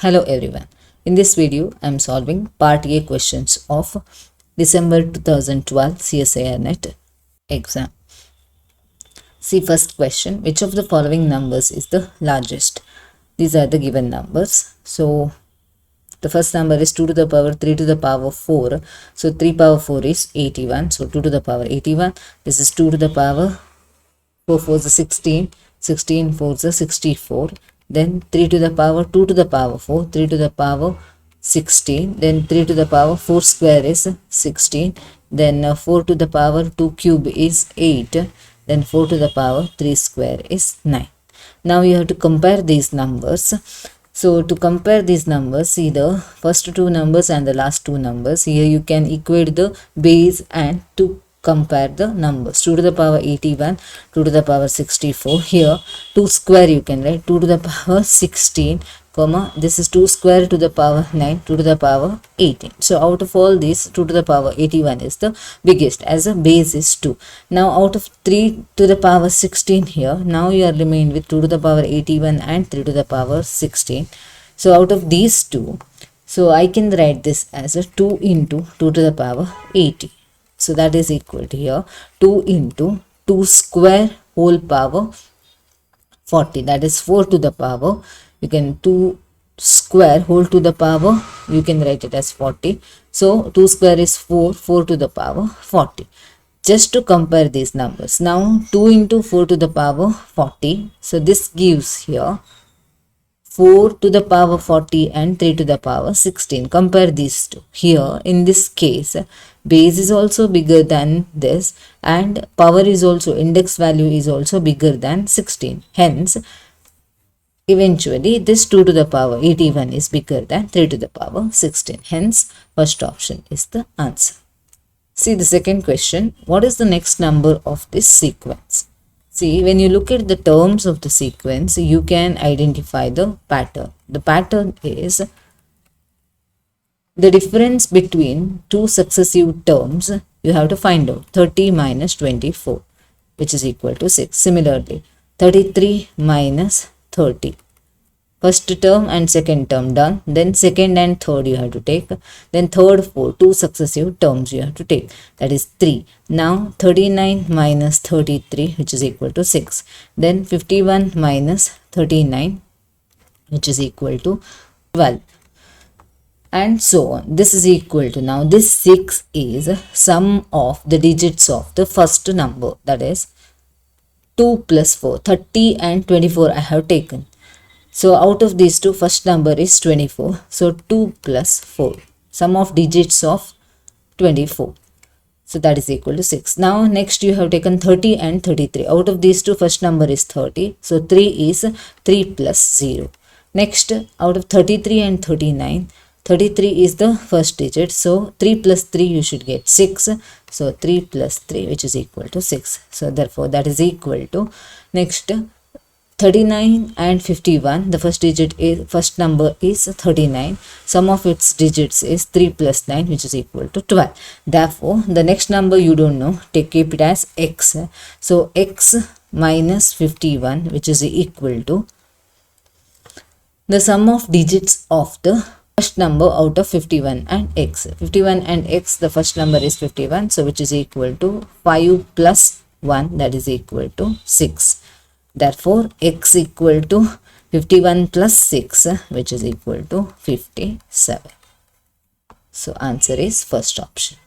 Hello everyone. In this video, I am solving Part A questions of December 2012 CSIR NET exam. See first question, which of the following numbers is the largest? These are the given numbers. So the first number is 2 to the power 3 to the power 4. So 3 power 4 is 81. So 2 to the power 81. This is 2 to the power 4 4 is 16. 16 4 is 64. Then 3 to the power 2 to the power 4. 3 to the power 16. Then 3 to the power 4 square is 16. Then 4 to the power 2 cube is 8. Then 4 to the power 3 square is 9. Now you have to compare these numbers. So to compare these numbers, see the first two numbers and the last two numbers. Here you can equate the base and to compare the numbers. 2 to the power 81, 2 to the power 64. Here 2 square you can write 2 to the power 16, comma this is 2 square to the power 9, 2 to the power 18. So out of all these, 2 to the power 81 is the biggest, as a base is 2. Now out of 3 to the power 16 here, now you are remained with 2 to the power 81 and 3 to the power 16. So out of these two, so I can write this as a 2 into 2 to the power 80. So that is equal to here 2 into 2 square whole power 40. That is 4 to the power. You can 2 square whole to the power. You can write it as 40. So 2 square is 4. 4 to the power 40. Just to compare these numbers. Now 2 into 4 to the power 40. So this gives here 4 to the power 40 and 3 to the power 16. Compare these two. Here in this case, base is also bigger than this and power is also, index value is also bigger than 16. Hence, eventually this 2 to the power 81 is bigger than 3 to the power 16. Hence, first option is the answer. See the second question. What is the next number of this sequence? See, when you look at the terms of the sequence, you can identify the pattern. The pattern is the difference between two successive terms. You have to find out 30 minus 24, which is equal to 6. Similarly, 33 minus 30. First term and second term done. Then second and third you have to take. Then third, fourth, two successive terms you have to take. That is 3. Now 39 minus 33, which is equal to 6. Then 51 minus 39, which is equal to 12. And so on. This is equal to, now this 6 is sum of the digits of the first number. That is 2 plus 4. 30 and 24 I have taken. So out of these two, first number is 24. So 2 plus 4. Sum of digits of 24. So that is equal to 6. Now next you have taken 30 and 33. Out of these two, first number is 30. So 3 is 3 plus 0. Next, out of 33 and 39, 33 is the first digit. So 3 plus 3 you should get 6. So 3 plus 3, which is equal to 6. So therefore that is equal to, next 39 and 51, the first number is 39. Sum of its digits is 3 plus 9, which is equal to 12. Therefore, the next number you don't know, keep it as x. So x minus 51, which is equal to the sum of digits of the first number out of 51 and x. 51 and x, the first number is 51, so which is equal to 5 plus 1, that is equal to 6. Therefore, x equal to 51 plus 6, which is equal to 57. So, answer is first option.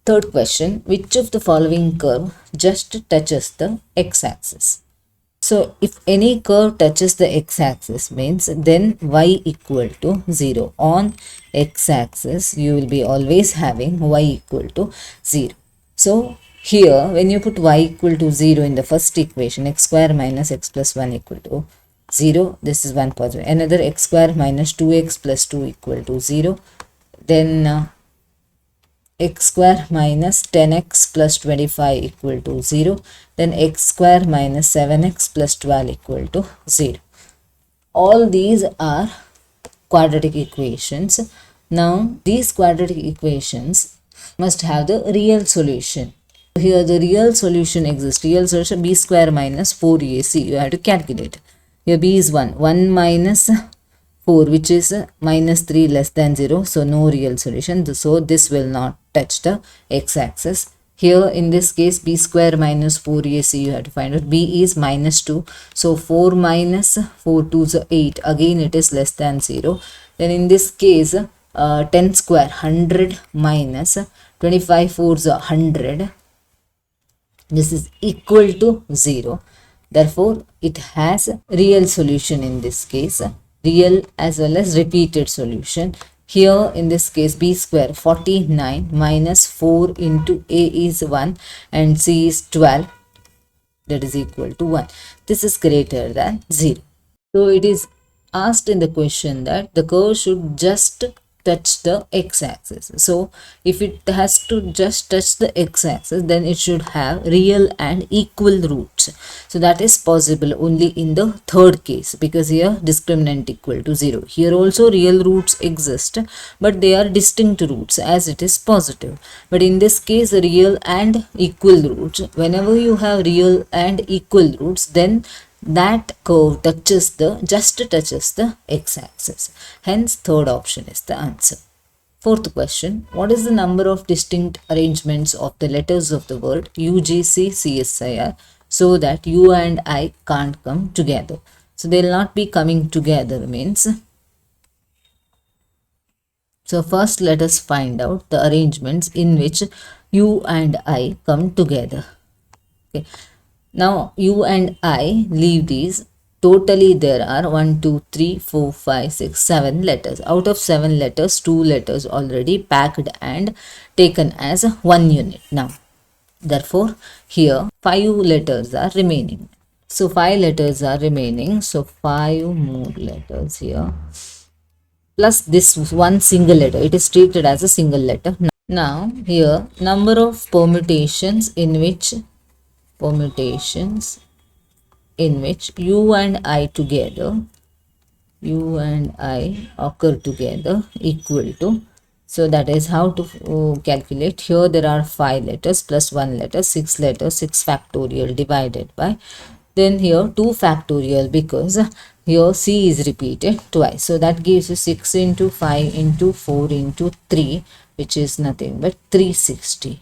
Third question, which of the following curve just touches the x-axis? So, if any curve touches the x-axis means then y equal to 0. On x-axis, you will be always having y equal to 0. So, here, when you put y equal to 0 in the first equation, x square minus x plus 1 equal to 0. This is one positive. Another x square minus 2x plus 2 equal to 0. Then x square minus 10x plus 25 equal to 0. Then x square minus 7x plus 12 equal to 0. All these are quadratic equations. Now, these quadratic equations must have the real solution. Here the real solution exists. Real solution b square minus 4ac. You have to calculate. Here b is 1. 1 minus 4, which is minus 3 less than 0, so no real solution. So this will not touch the x-axis. Here in this case, b square minus 4ac you have to find out. b is minus 2, so 4 minus 4 2 is 8, again it is less than 0. Then in this case, 10 square 100 minus 25 4 is 100, this is equal to 0. Therefore, it has real solution in this case, real as well as repeated solution. Here in this case, b square 49 minus 4 into a is 1 and c is 12, that is equal to 1. This is greater than 0. So it is asked in the question that the curve should just touch the x-axis. So if it has to just touch the x-axis, then it should have real and equal roots. So that is possible only in the third case, because here discriminant equal to 0. Here also real roots exist, but they are distinct roots as it is positive. But in this case, real and equal roots, whenever you have real and equal roots, then that curve just touches the x-axis. Hence, third option is the answer. Fourth question, what is the number of distinct arrangements of the letters of the word UGC CSIR so that you and I can't come together? So they will not be coming together means. So first let us find out the arrangements in which you and I come together. Okay. Now you and I leave these. Totally there are 1, 2, 3, 4, 5, 6, 7 letters. Out of 7 letters, 2 letters already packed and taken as one unit. Now, therefore, here 5 letters are remaining. So 5 letters are remaining. So 5 more letters here. Plus this one single letter. It is treated as a single letter. Now here number of permutations in which you and I together, occur together equal to. So that is how to calculate. Here there are 5 letters plus 1 letter, 6 letters, 6 factorial divided by. Then here 2 factorial, because here c is repeated twice. So that gives you 6 into 5 into 4 into 3, which is nothing but 360.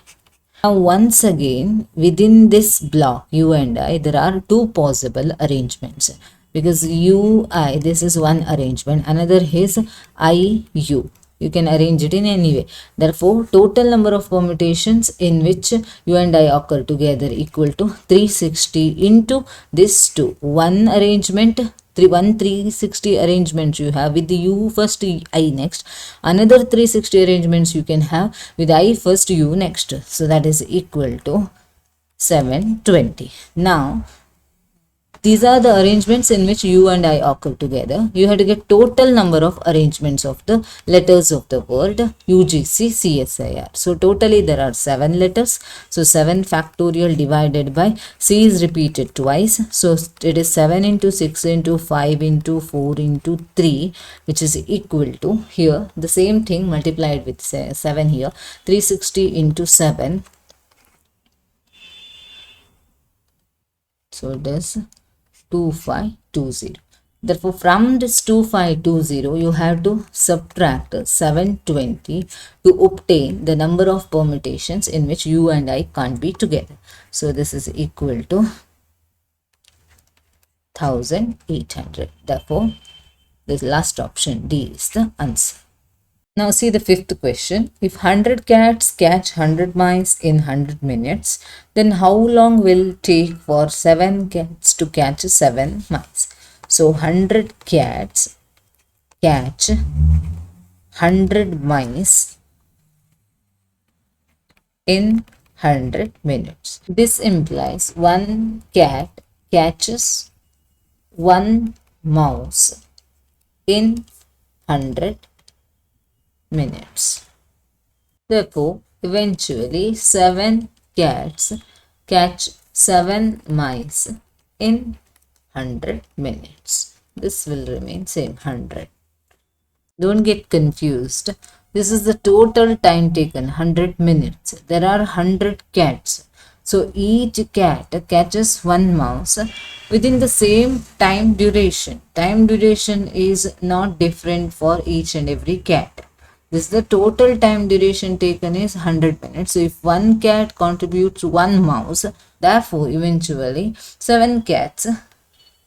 Now once again, within this block u and I, there are 2 possible arrangements, because u I, this is one arrangement, another is I u. You can arrange it in any way. Therefore, total number of permutations in which u and I occur together equal to 360 into this 2. One arrangement, 360 arrangements you have with the u first, I next. Another 360 arrangements you can have with I first, u next. So that is equal to 720. Now, these are the arrangements in which u and I occur together. You have to get total number of arrangements of the letters of the word UGC CSIR. So totally there are 7 letters. So 7 factorial divided by C is repeated twice. So it is 7 into 6 into 5 into 4 into 3, which is equal to, here the same thing multiplied with 7 here, 360 into 7. So it is 2520. Therefore, from this 2520, you have to subtract 720 to obtain the number of permutations in which you and I can't be together. So this is equal to 1800. Therefore, the last option D is the answer. Now see the fifth question. If 100 cats catch 100 mice in 100 minutes, then how long will it take for 7 cats to catch 7 mice? So 100 cats catch 100 mice in 100 minutes. This implies one cat catches one mouse in 100 minutes. Therefore, eventually 7 cats catch 7 mice in 100 minutes. This will remain same, 100. Don't get confused. This is the total time taken, 100 minutes. There are 100 cats. So each cat catches one mouse within the same time duration. Time duration is not different for each and every cat. This the total time duration taken is 100 minutes. So if one cat contributes one mouse, therefore eventually 7 cats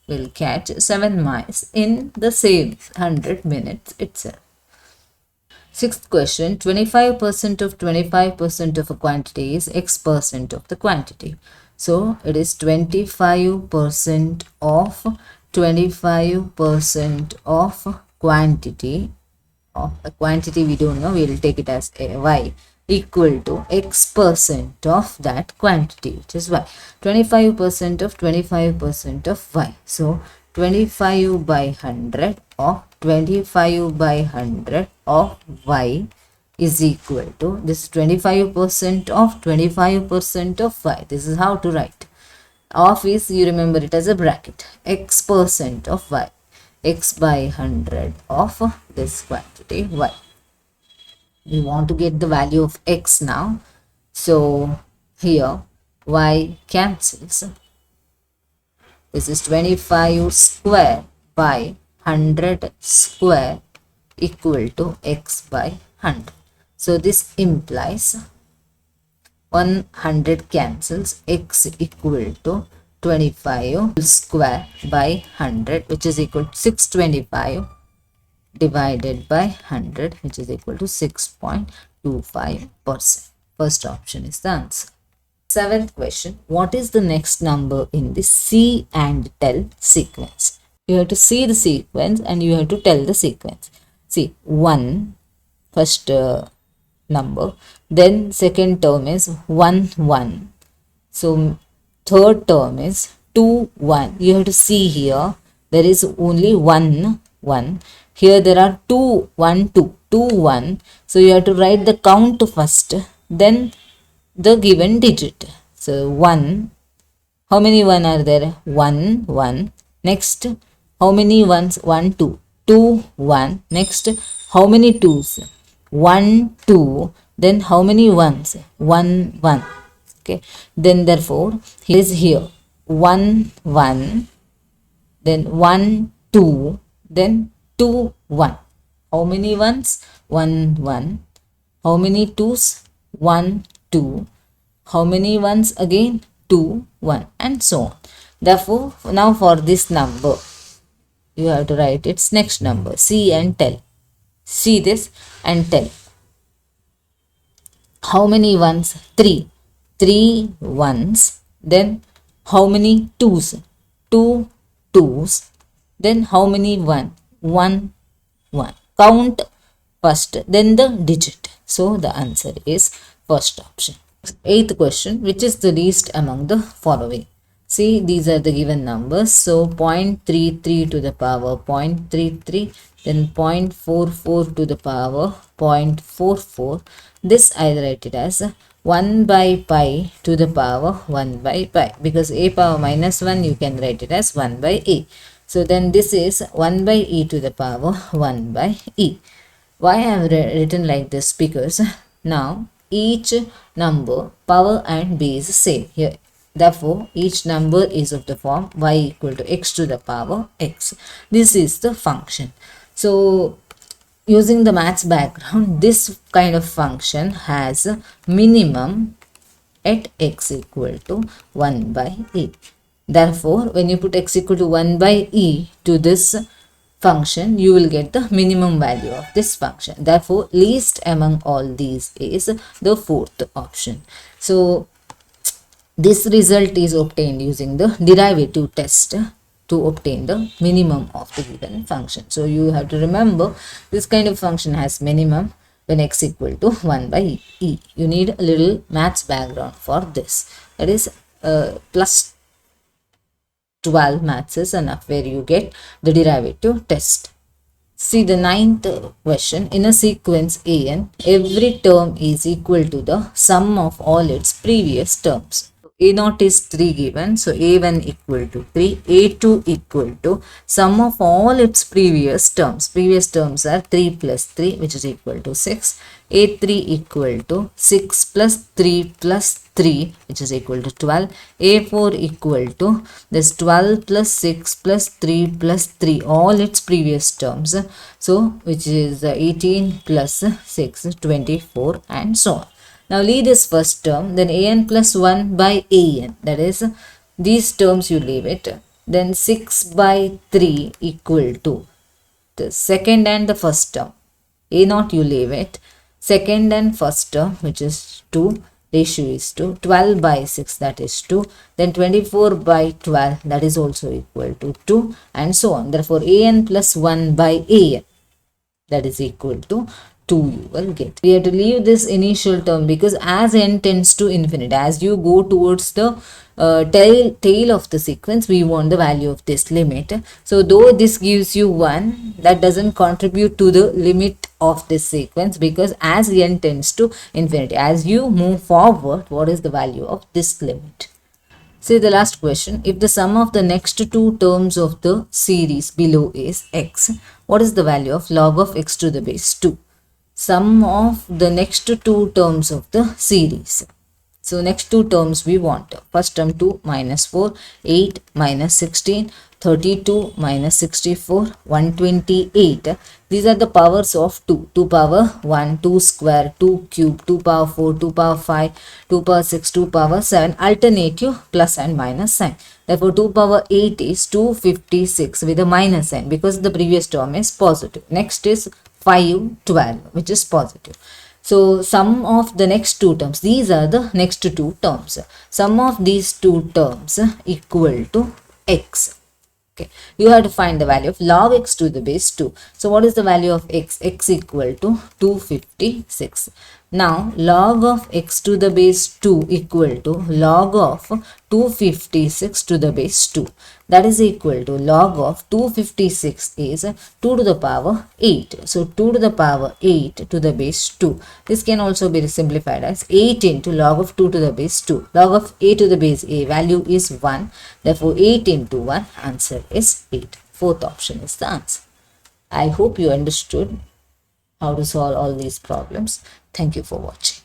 will catch 7 mice in the same 100 minutes itself. Sixth question, 25% of 25% of a quantity is X percent of the quantity. So it is 25% of 25% of quantity of a quantity we don't know, we will take it as a y equal to X percent of that quantity, which is y. 25% of 25% of y. So 25 by 100 of 25 by 100 of y is equal to this 25% of 25% of y. This is how to write. Of is, you remember it as a bracket, X percent of y, X by 100 of this quantity y. We want to get the value of X now. So here y cancels. This is 25 square by 100 square equal to X by 100. So this implies 100 cancels, X equal to 25 square by 100, which is equal to 625 divided by 100, which is equal to 6.25%. First option is the answer. Seventh question, what is the next number in the see and tell sequence? You have to see the sequence and you have to tell the sequence. See, 1, first number, then second term is 1, 1. So third term is 2, 1. You have to see here, there is only 1, 1. Here there are 2, 1, 2, 2, 1. So you have to write the count first, then the given digit. So 1, how many 1 are there? 1, 1. Next, how many ones? 1, 2. 2, 1. Next, how many 2s? 1, 2. Then how many 1s? 1, 1. Okay. Then therefore, here is here 1, 1. Then 1, 2. Then 2, 1. How many 1s? 1, 1. How many 2s? 1, 2. How many 1s again? 2, 1, and so on. Therefore, now for this number, you have to write its next number. See and tell. See this and tell. How many 1s? 3. 3 1s. Then how many 2s? 2 2s. Then how many 1? 1 1. Count first, then the digit. So the answer is first option. Eighth question, which is the least among the following? See, these are the given numbers. So 0.33 to the power 0.33, then 0.44 to the power 0.44. This I write it as 1 by pi to the power 1 by pi, because a power minus 1 you can write it as 1 by a. So then this is 1 by e to the power 1 by e. Why I have written like this? Because now each number power and base same here. Therefore, each number is of the form y equal to x to the power x. This is the function. So using the maths background, this kind of function has a minimum at x equal to 1 by e. Therefore, when you put x equal to 1 by e to this function, you will get the minimum value of this function. Therefore, least among all these is the fourth option. So this result is obtained using the derivative test to obtain the minimum of the given function. So you have to remember, this kind of function has minimum when x equal to 1 by e. You need a little maths background for this. That is plus 12 maths is enough, where you get the derivative test. See the ninth question. In a sequence an, every term is equal to the sum of all its previous terms. A naught is 3 given, so A1 equal to 3, A2 equal to sum of all its previous terms. Previous terms are 3 plus 3, which is equal to 6. A3 equal to 6 plus 3 plus 3, which is equal to 12. A4 equal to this 12 plus 6 plus 3 plus 3, all its previous terms. So, which is 18 plus 6, 24, and so on. Now leave this first term, then an plus 1 by an, that is these terms you leave it. Then 6 by 3 equal to the second and the first term. A naught you leave it. Second and first term, which is 2, ratio is 2. 12 by 6, that is 2. Then 24 by 12, that is also equal to 2, and so on. Therefore an plus 1 by an, that is equal to 2 you will get. We have to leave this initial term because as n tends to infinity, as you go towards the tail of the sequence, we want the value of this limit. So though this gives you 1, that doesn't contribute to the limit of this sequence, because as n tends to infinity, as you move forward, what is the value of this limit? Say the last question, if the sum of the next two terms of the series below is x, what is the value of log of x to the base 2? Sum of the next two terms of the series. So next two terms we want. First term 2 minus 4, 8 minus 16, 32 minus 64, 128. These are the powers of 2. 2 power 1, 2 square, 2 cube, 2 power 4, 2 power 5, 2 power 6, 2 power 7. Alternative plus and minus sign. Therefore 2 power 8 is 256 with a minus sign because the previous term is positive. Next is 5, 12, which is positive. So sum of the next two terms, these are the next two terms. Sum of these two terms equal to x. Okay, you have to find the value of log x to the base 2. So what is the value of x? X equal to 256. Now log of x to the base 2 equal to log of 256 to the base 2. That is equal to log of 256 is 2 to the power 8. So 2 to the power 8 to the base 2. This can also be simplified as 8 into log of 2 to the base 2. Log of a to the base a value is 1. Therefore 8 into 1, answer is 8. Fourth option is the answer. I hope you understood how to solve all these problems. Thank you for watching.